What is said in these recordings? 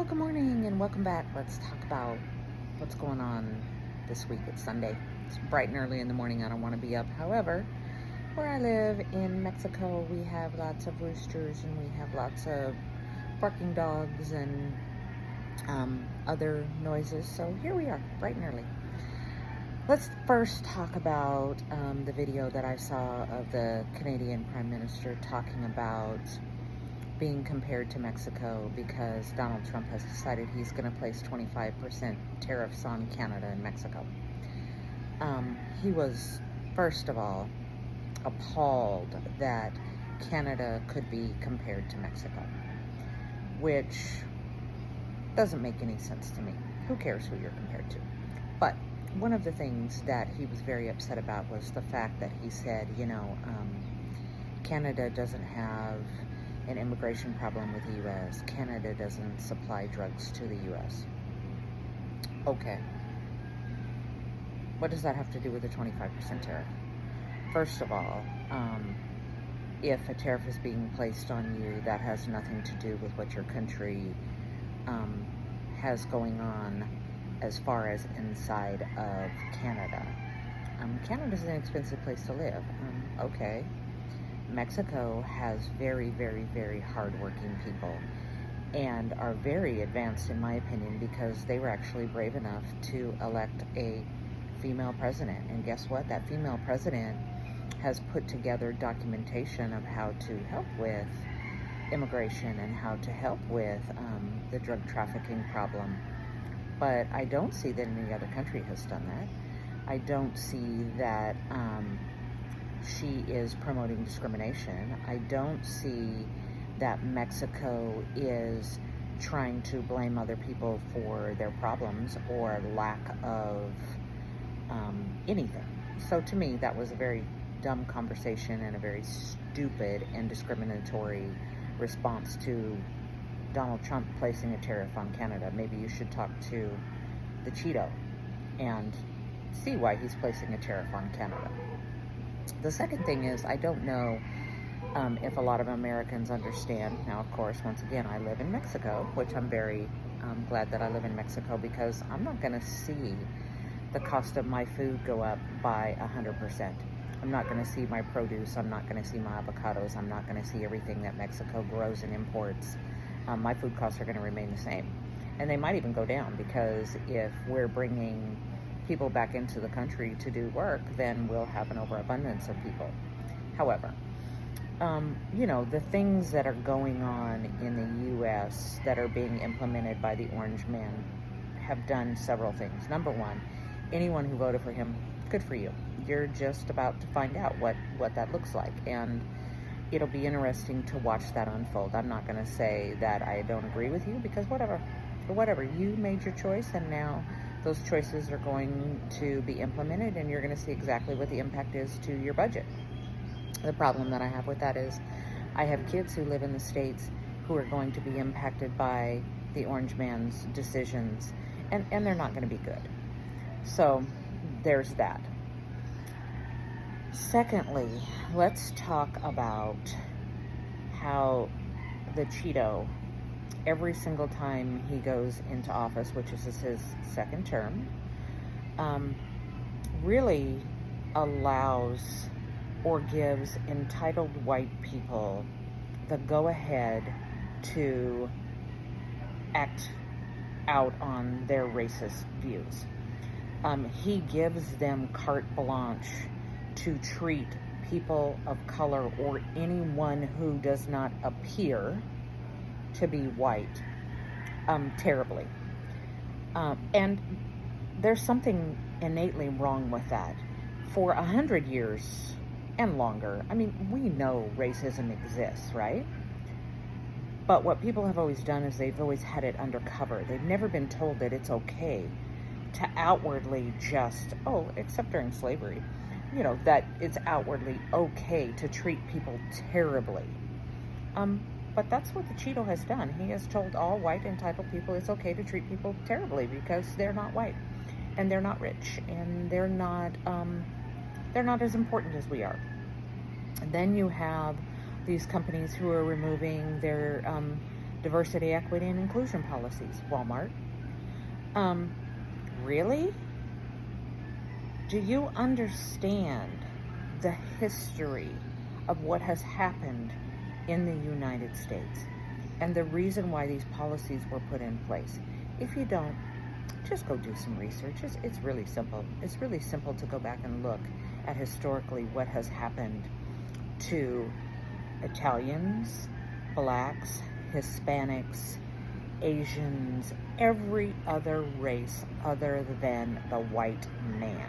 Well, good morning and welcome back. Let's talk about what's going on this week. It's Sunday. It's bright and early in the morning. I don't want to be up. However, where I live in Mexico, we have lots of roosters and we have lots of barking dogs and other noises. So here we are, bright and early. Let's first talk about the video that I saw of the Canadian Prime Minister talking about being compared to Mexico because Donald Trump has decided he's going to place 25% tariffs on Canada and Mexico. He was, first of all, appalled that Canada could be compared to Mexico, which doesn't make any sense to me. Who cares who you're compared to? But one of the things that he was very upset about was the fact that he said, Canada doesn't have an immigration problem with the U.S. Canada doesn't supply drugs to the U.S. Okay. What does that have to do with the 25% tariff? First of all, if a tariff is being placed on you, that has nothing to do with what your country has going on as far as inside of Canada. Canada's an expensive place to live. Okay. Mexico has very, very, very hardworking people and are very advanced, in my opinion, because they were actually brave enough to elect a female president. And guess what? That female president has put together documentation of how to help with immigration and how to help with the drug trafficking problem. But I don't see that any other country has done that. I don't see that she is promoting discrimination. I don't see that Mexico is trying to blame other people for their problems or lack of anything. So to me, that was a very dumb conversation and a very stupid and discriminatory response to Donald Trump placing a tariff on Canada. Maybe you should talk to the Cheeto and see why he's placing a tariff on Canada. The second thing is, I don't know if a lot of Americans understand. Now, of course, once again, I live in Mexico, which I'm very glad that I live in Mexico because I'm not going to see the cost of my food go up by 100%. I'm not going to see my produce. I'm not going to see my avocados. I'm not going to see everything that Mexico grows and imports. My food costs are going to remain the same. And they might even go down because if we're bringing people back into the country to do work, then we'll have an overabundance of people. However, the things that are going on in the U.S. that are being implemented by the Orange Man have done several things. Number one, anyone who voted for him, good for you. You're just about to find out what that looks like. And it'll be interesting to watch that unfold. I'm not going to say that I don't agree with you because whatever, you made your choice and now those choices are going to be implemented and you're going to see exactly what the impact is to your budget. The problem that I have with that is I have kids who live in the States who are going to be impacted by the Orange Man's decisions and they're not going to be good. So there's that. Secondly, let's talk about how the Cheeto, every single time he goes into office, which is his second term, really allows or gives entitled white people the go-ahead to act out on their racist views. He gives them carte blanche to treat people of color or anyone who does not appear to be white terribly. And there's something innately wrong with that. For 100 years and longer, we know racism exists, right? But what people have always done is they've always had it undercover. They've never been told that it's okay to outwardly except during slavery, that it's outwardly okay to treat people terribly. But that's what the Cheeto has done. He has told all white entitled people it's okay to treat people terribly because they're not white and they're not rich and they're not as important as we are. And then you have these companies who are removing their Diversity, equity, and inclusion policies, Walmart. Really? Do you understand the history of what has happened in the United States and the reason why these policies were put in place? If you don't, just go do some research. It's really simple. It's really simple to go back and look at historically what has happened to Italians, blacks, Hispanics, Asians, every other race other than the white man.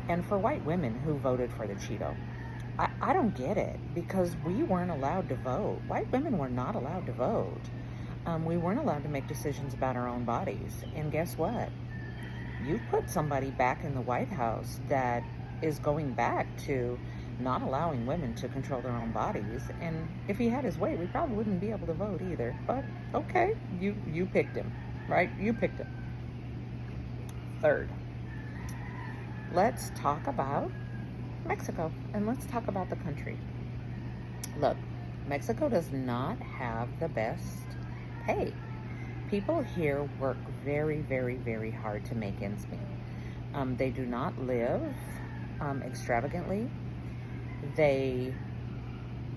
And for white women who voted for the Cheeto, I don't get it, because we weren't allowed to vote. White women were not allowed to vote. We weren't allowed to make decisions about our own bodies. And guess what? You put somebody back in the White House that is going back to not allowing women to control their own bodies. And if he had his way, we probably wouldn't be able to vote either. But okay, you picked him, right? You picked him. Third, let's talk about Mexico, and let's talk about the country. Look, Mexico does not have the best pay. People here work very, very, very hard to make ends meet. They do not live extravagantly. They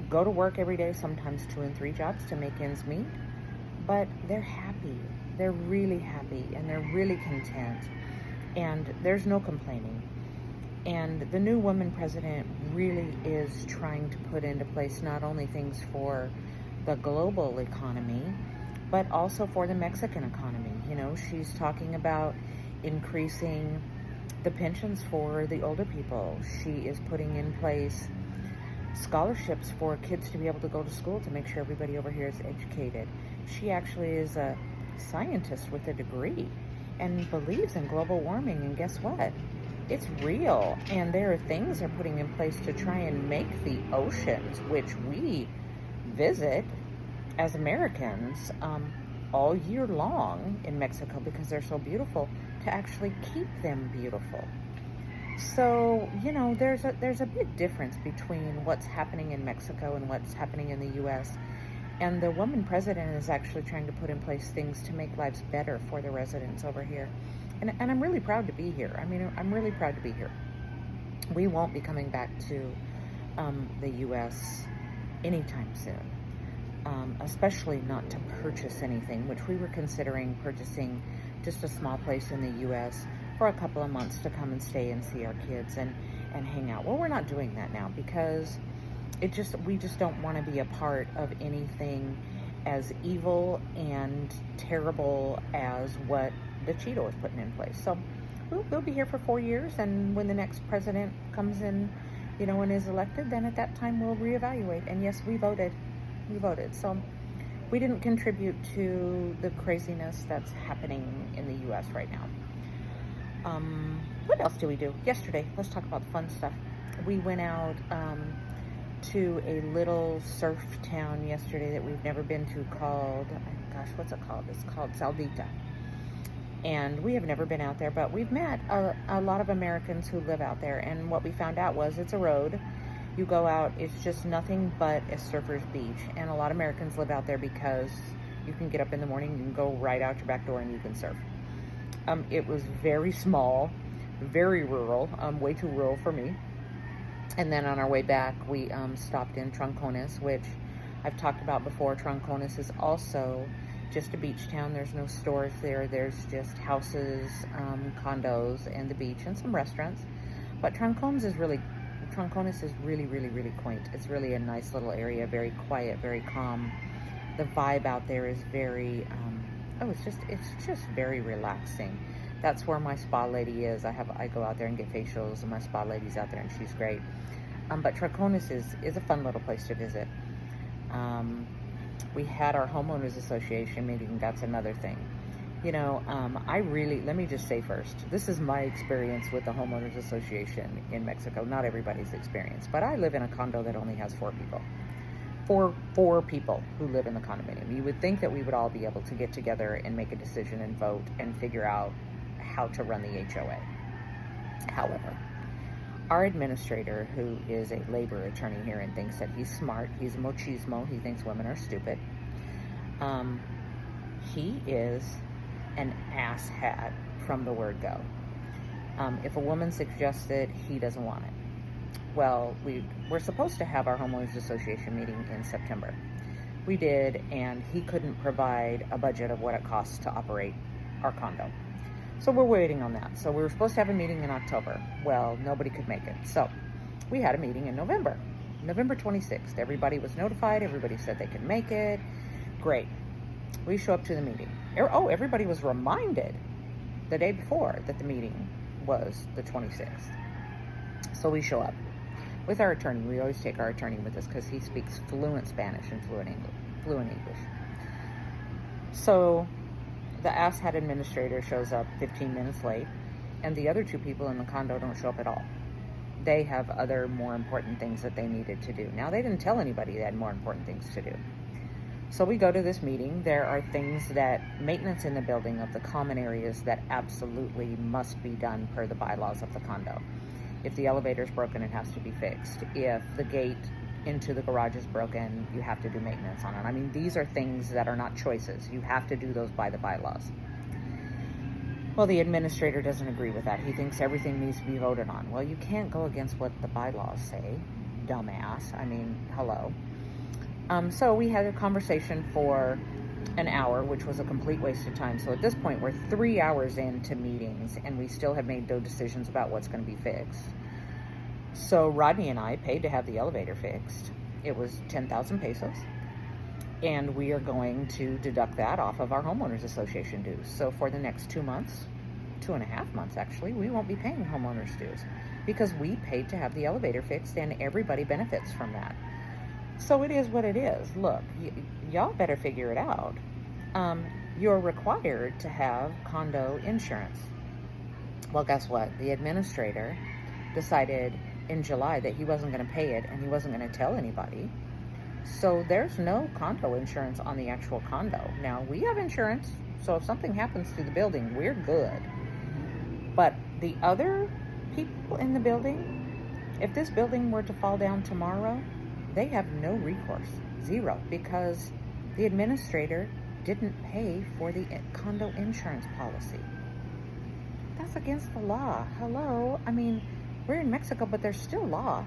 go to work every day, sometimes 2 and 3 jobs to make ends meet, but they're happy. They're really happy, and they're really content, and there's no complaining. And the new woman president really is trying to put into place not only things for the global economy, but also for the Mexican economy. You know, she's talking about increasing the pensions for the older people. She is putting in place scholarships for kids to be able to go to school to make sure everybody over here is educated. She actually is a scientist with a degree and believes in global warming. And guess what? It's real. And there are things they're putting in place to try and make the oceans, which we visit as Americans all year long in Mexico because they're so beautiful, to actually keep them beautiful. So, you know, there's a big difference between what's happening in Mexico and what's happening in the U.S. And the woman president is actually trying to put in place things to make lives better for the residents over here. And I'm really proud to be here. I mean, I'm really proud to be here. We won't be coming back to the U.S. anytime soon, especially not to purchase anything, which we were considering purchasing just a small place in the U.S. for a couple of months to come and stay and see our kids and hang out. Well, we're not doing that now because we just don't want to be a part of anything as evil and terrible as what the Cheeto is putting in place. So we'll be here for 4 years, and when the next president comes in, you know, and is elected, then at that time we'll reevaluate. And yes, we voted. So we didn't contribute to the craziness that's happening in the U.S. right now. What else do we do? Yesterday, let's talk about the fun stuff. We went out to a little surf town yesterday that we've never been to called, what's it called? It's called Saldita. And we have never been out there, but we've met a lot of Americans who live out there. And what we found out was it's a road. You go out, it's just nothing but a surfer's beach. And a lot of Americans live out there because you can get up in the morning, you can go right out your back door and you can surf. It was very small, very rural, way too rural for me. And then on our way back, we stopped in Trancones, which I've talked about before. Trancones is also just a beach town. There's no stores there. There's just houses, condos, and the beach, and some restaurants. But Trancones is really, really, really quaint. It's really a nice little area, very quiet, very calm. The vibe out there is very, it's just very relaxing. That's where my spa lady is. I go out there and get facials, and my spa lady's out there, and she's great. But Trancones is a fun little place to visit. We had our homeowners association meeting. That's another thing. You know, let me just say first, this is my experience with the homeowners association in Mexico. Not everybody's experience, but I live in a condo that only has 4 people. Four people who live in the condominium. You would think that we would all be able to get together and make a decision and vote and figure out how to run the HOA. However, our administrator, who is a labor attorney here and thinks that he's smart, he's a machismo, he thinks women are stupid, Um, he is an asshat from the word go. If a woman suggests it, he doesn't want it. Well, we're supposed to have our homeowners association meeting in September. We did, and he couldn't provide a budget of what it costs to operate our condo. So we're waiting on that. So we were supposed to have a meeting in October. Well, nobody could make it. So we had a meeting in November 26th. Everybody was notified. Everybody said they could make it. Great. We show up to the meeting. Oh, everybody was reminded the day before that the meeting was the 26th. So we show up with our attorney. We always take our attorney with us because he speaks fluent Spanish and fluent English. So the asshat administrator shows up 15 minutes late, and the other two people in the condo don't show up at all. They have other more important things that they needed to do. Now, they didn't tell anybody they had more important things to do. So we go to this meeting. There are things that maintenance in the building of the common areas that absolutely must be done per the bylaws of the condo. If the elevator's broken, it has to be fixed. If the gate into the garage is broken, you have to do maintenance on it. I mean, these are things that are not choices. You have to do those by the bylaws. Well, the administrator doesn't agree with that. He thinks everything needs to be voted on. Well, you can't go against what the bylaws say, dumbass. I mean, hello. So we had a conversation for an hour, which was a complete waste of time. So at this point, we're 3 hours into meetings, and we still have made no decisions about what's going to be fixed. So Rodney and I paid to have the elevator fixed. It was 10,000 pesos. And we are going to deduct that off of our homeowners association dues. So for the next 2 months, 2.5 months actually, we won't be paying homeowners dues because we paid to have the elevator fixed, and everybody benefits from that. So it is what it is. Look, y'all better figure it out. You're required to have condo insurance. Well, guess what? The administrator decided in July that he wasn't going to pay it, and he wasn't going to tell anybody. So there's no condo insurance on the actual condo. Now, we have insurance, so if something happens to the building, we're good. But the other people in the building, if this building were to fall down tomorrow, they have no recourse, zero, because the administrator didn't pay for the condo insurance policy. That's against the law. Hello? I mean, we're in Mexico, but there's still law.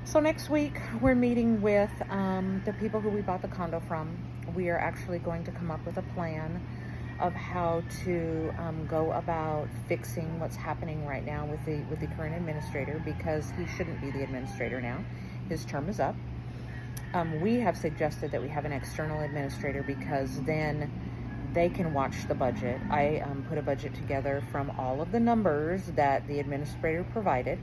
So next week, we're meeting with the people who we bought the condo from. We are actually going to come up with a plan of how to go about fixing what's happening right now with the current administrator, because he shouldn't be the administrator now. His term is up. We have suggested that we have an external administrator because then they can watch the budget. I put a budget together from all of the numbers that the administrator provided.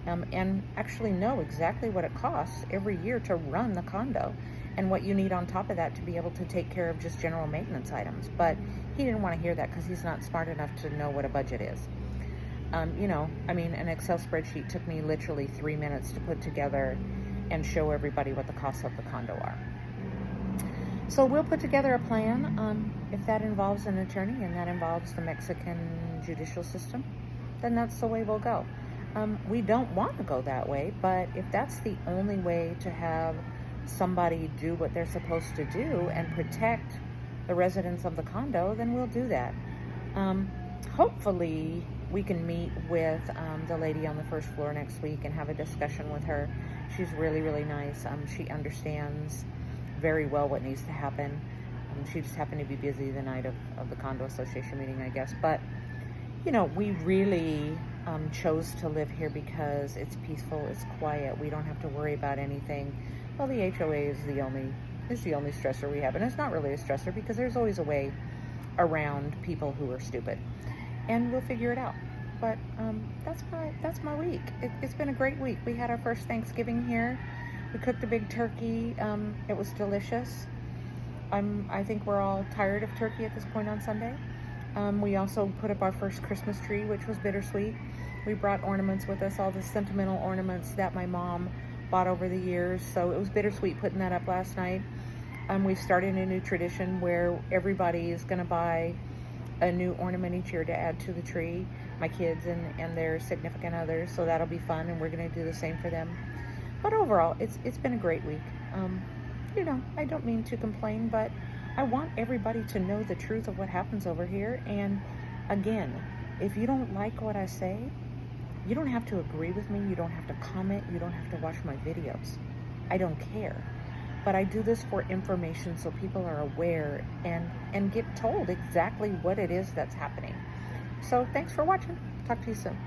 And actually know exactly what it costs every year to run the condo and what you need on top of that to be able to take care of just general maintenance items. But he didn't want to hear that because he's not smart enough to know what a budget is. An Excel spreadsheet took me literally 3 minutes to put together and show everybody what the costs of the condo are. So we'll put together a plan. If that involves an attorney and that involves the Mexican judicial system, then that's the way we'll go. We don't want to go that way, but if that's the only way to have somebody do what they're supposed to do and protect the residents of the condo, then we'll do that. Hopefully, we can meet with the lady on the first floor next week and have a discussion with her. She's really, really nice. She understands very well what needs to happen. She just happened to be busy the night of the condo association meeting, I guess. But, we really chose to live here because it's peaceful, it's quiet, we don't have to worry about anything. Well, the HOA is the only stressor we have, and it's not really a stressor because there's always a way around people who are stupid, and we'll figure it out. But that's my week. It's been a great week. We had our first Thanksgiving here. We cooked a big turkey. It was delicious. I think we're all tired of turkey at this point on Sunday. We also put up our first Christmas tree, which was bittersweet. We brought ornaments with us, all the sentimental ornaments that my mom bought over the years. So it was bittersweet putting that up last night. We've started a new tradition where everybody is going to buy a new ornament each year to add to the tree. My kids and their significant others. So that'll be fun, and we're going to do the same for them. But overall, it's been a great week. I don't mean to complain, but I want everybody to know the truth of what happens over here. And again, if you don't like what I say, you don't have to agree with me. You don't have to comment. You don't have to watch my videos. I don't care. But I do this for information so people are aware and get told exactly what it is that's happening. So thanks for watching. Talk to you soon.